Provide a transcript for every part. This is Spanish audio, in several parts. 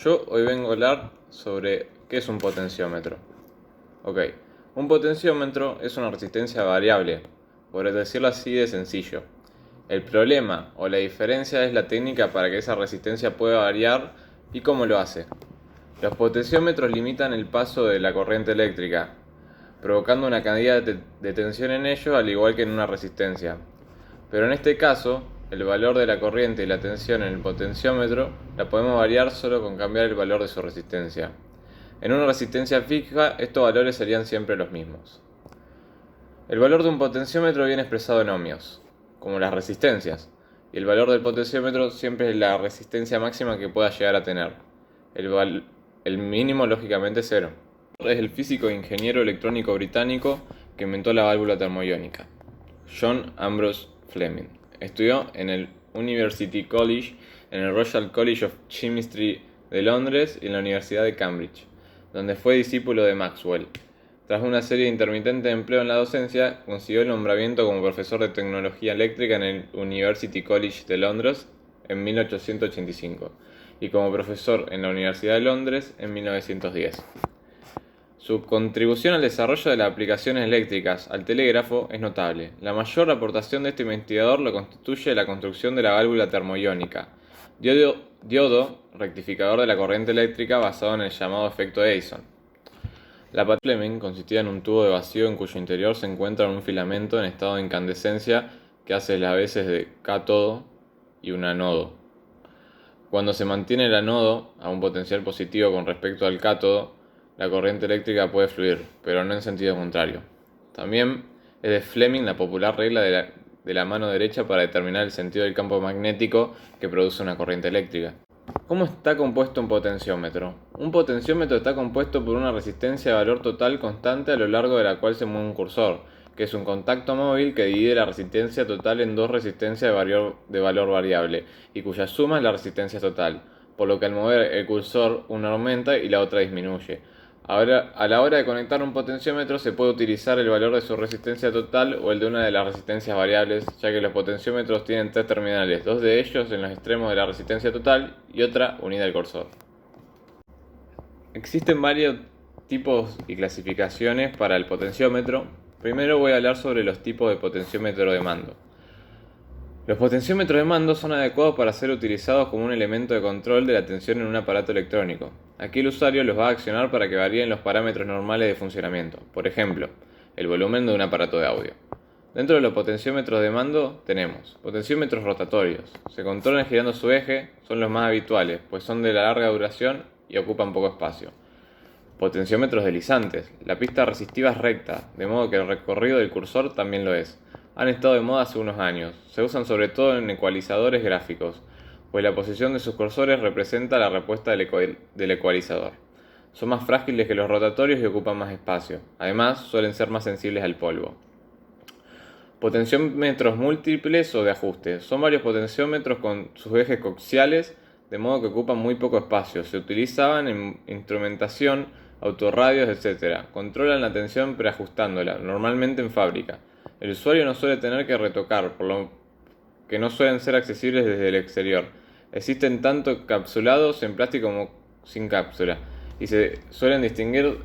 Yo hoy vengo a hablar sobre qué es un potenciómetro. Ok, un potenciómetro es una resistencia variable, por decirlo así de sencillo. El problema o la diferencia es la técnica para que esa resistencia pueda variar y cómo lo hace. Los potenciómetros limitan el paso de la corriente eléctrica, provocando una caída de tensión en ellos al igual que en una resistencia. Pero en este caso, el valor de la corriente y la tensión en el potenciómetro la podemos variar solo con cambiar el valor de su resistencia. En una resistencia fija, estos valores serían siempre los mismos. El valor de un potenciómetro viene expresado en ohmios, como las resistencias, y el valor del potenciómetro siempre es la resistencia máxima que pueda llegar a tener. El mínimo, lógicamente, es cero. Es el físico e ingeniero electrónico británico que inventó la válvula termoiónica, John Ambrose Fleming. Estudió en el University College, en el Royal College of Chemistry de Londres y en la Universidad de Cambridge, donde fue discípulo de Maxwell. Tras una serie intermitente de empleo en la docencia, consiguió el nombramiento como profesor de tecnología eléctrica en el University College de Londres en 1885 y como profesor en la Universidad de Londres en 1910. Su contribución al desarrollo de las aplicaciones eléctricas al telégrafo es notable. La mayor aportación de este investigador lo constituye la construcción de la válvula termoiónica, diodo rectificador de la corriente eléctrica basado en el llamado efecto Edison. La patente de Fleming consistía en un tubo de vacío en cuyo interior se encuentra un filamento en estado de incandescencia que hace las veces de cátodo y un ánodo. Cuando se mantiene el ánodo a un potencial positivo con respecto al cátodo, la corriente eléctrica puede fluir, pero no en sentido contrario. También es de Fleming la popular regla de la mano derecha para determinar el sentido del campo magnético que produce una corriente eléctrica. ¿Cómo está compuesto un potenciómetro? Un potenciómetro está compuesto por una resistencia de valor total constante a lo largo de la cual se mueve un cursor, que es un contacto móvil que divide la resistencia total en dos resistencias de valor variable, y cuya suma es la resistencia total, por lo que al mover el cursor una aumenta y la otra disminuye. Ahora, a la hora de conectar un potenciómetro se puede utilizar el valor de su resistencia total o el de una de las resistencias variables, ya que los potenciómetros tienen tres terminales, dos de ellos en los extremos de la resistencia total y otra unida al cursor. Existen varios tipos y clasificaciones para el potenciómetro. Primero voy a hablar sobre los tipos de potenciómetro de mando. Los potenciómetros de mando son adecuados para ser utilizados como un elemento de control de la tensión en un aparato electrónico. Aquí el usuario los va a accionar para que varíen los parámetros normales de funcionamiento, por ejemplo, el volumen de un aparato de audio. Dentro de los potenciómetros de mando tenemos potenciómetros rotatorios. Se controlan girando su eje, son los más habituales, pues son de larga duración y ocupan poco espacio. Potenciómetros deslizantes. La pista resistiva es recta, de modo que el recorrido del cursor también lo es. Han estado de moda hace unos años. Se usan sobre todo en ecualizadores gráficos, pues la posición de sus cursores representa la respuesta del ecualizador. Son más frágiles que los rotatorios y ocupan más espacio. Además, suelen ser más sensibles al polvo. Potenciómetros múltiples o de ajuste. Son varios potenciómetros con sus ejes coaxiales, de modo que ocupan muy poco espacio. Se utilizaban en instrumentación, autorradios, etc. Controlan la tensión preajustándola, normalmente en fábrica. El usuario no suele tener que retocar, por lo que no suelen ser accesibles desde el exterior. Existen tanto capsulados en plástico como sin cápsula, y se suelen distinguir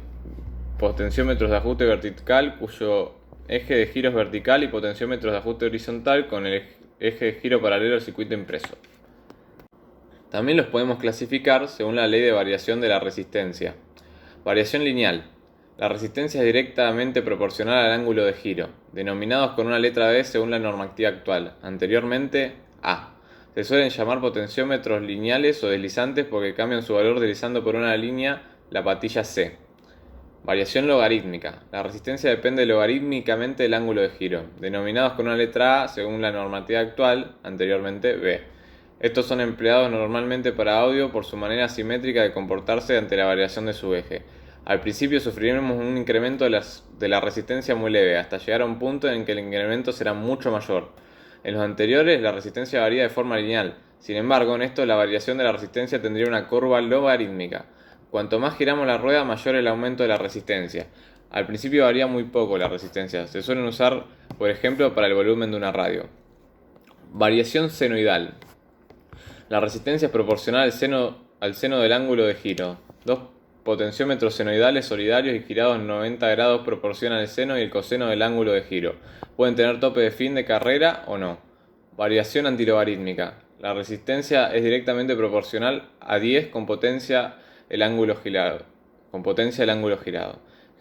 potenciómetros de ajuste vertical cuyo eje de giro es vertical y potenciómetros de ajuste horizontal con el eje de giro paralelo al circuito impreso. También los podemos clasificar según la ley de variación de la resistencia. Variación lineal. La resistencia es directamente proporcional al ángulo de giro, denominados con una letra B según la normativa actual, anteriormente A. Se suelen llamar potenciómetros lineales o deslizantes porque cambian su valor deslizando por una línea la patilla C. Variación logarítmica. La resistencia depende logarítmicamente del ángulo de giro, denominados con una letra A según la normativa actual, anteriormente B. Estos son empleados normalmente para audio por su manera asimétrica de comportarse ante la variación de su eje. Al principio sufriremos un incremento de la resistencia muy leve, hasta llegar a un punto en que el incremento será mucho mayor. En los anteriores, la resistencia varía de forma lineal. Sin embargo, en esto la variación de la resistencia tendría una curva logarítmica. Cuanto más giramos la rueda, mayor el aumento de la resistencia. Al principio varía muy poco la resistencia. Se suelen usar, por ejemplo, para el volumen de una radio. Variación senoidal. La resistencia es proporcional al seno al seno del ángulo de giro. Dos potenciómetros senoidales solidarios y girados en 90 grados proporcionan el seno y el coseno del ángulo de giro. Pueden tener tope de fin de carrera o no. Variación antilogarítmica. La resistencia es directamente proporcional a 10 con potencia el ángulo girado.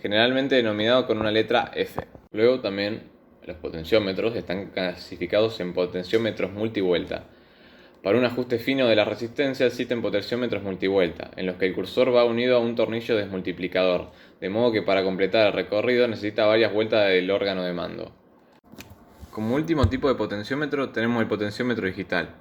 Generalmente denominado con una letra F. Luego también los potenciómetros están clasificados en potenciómetros multivuelta. Para un ajuste fino de la resistencia existen potenciómetros multivuelta, en los que el cursor va unido a un tornillo desmultiplicador, de modo que para completar el recorrido necesita varias vueltas del órgano de mando. Como último tipo de potenciómetro tenemos el potenciómetro digital,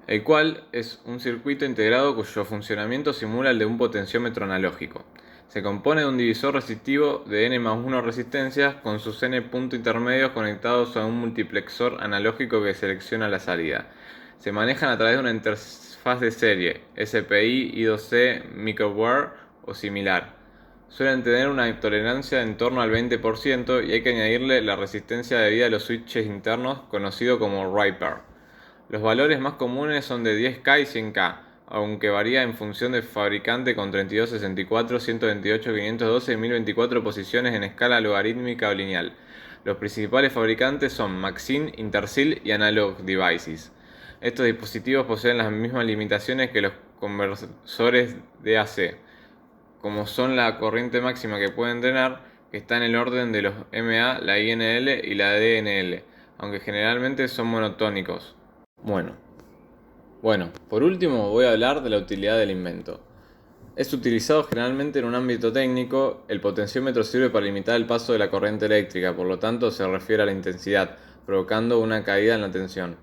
el cual es un circuito integrado cuyo funcionamiento simula el de un potenciómetro analógico. Se compone de un divisor resistivo de n+1 resistencias con sus n puntos intermedios conectados a un multiplexor analógico que selecciona la salida. Se manejan a través de una interfaz de serie, SPI, I2C, microwire o similar. Suelen tener una tolerancia en torno al 20% y hay que añadirle la resistencia debida a los switches internos, conocido como Riper. Los valores más comunes son de 10K y 100K, aunque varía en función del fabricante con 3264, 128, 512 y 1024 posiciones en escala logarítmica o lineal. Los principales fabricantes son Maxim, Intersil y Analog Devices. Estos dispositivos poseen las mismas limitaciones que los conversores DAC, como son la corriente máxima que pueden drenar, que está en el orden de los mA, la INL y la DNL, aunque generalmente son monotónicos. Bueno, por último voy a hablar de la utilidad del invento. Es utilizado generalmente en un ámbito técnico. El potenciómetro sirve para limitar el paso de la corriente eléctrica, por lo tanto se refiere a la intensidad, provocando una caída en la tensión.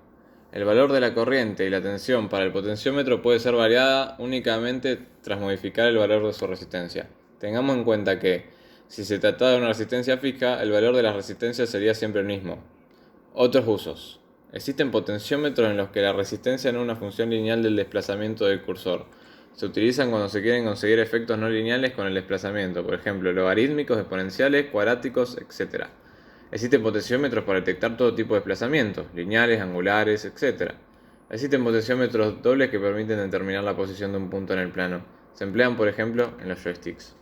El valor de la corriente y la tensión para el potenciómetro puede ser variada únicamente tras modificar el valor de su resistencia. Tengamos en cuenta que, si se trata de una resistencia fija, el valor de la resistencia sería siempre el mismo. Otros usos. Existen potenciómetros en los que la resistencia no es una función lineal del desplazamiento del cursor. Se utilizan cuando se quieren conseguir efectos no lineales con el desplazamiento, por ejemplo, logarítmicos, exponenciales, cuadráticos, etc. Existen potenciómetros para detectar todo tipo de desplazamientos, lineales, angulares, etc. Existen potenciómetros dobles que permiten determinar la posición de un punto en el plano. Se emplean, por ejemplo, en los joysticks.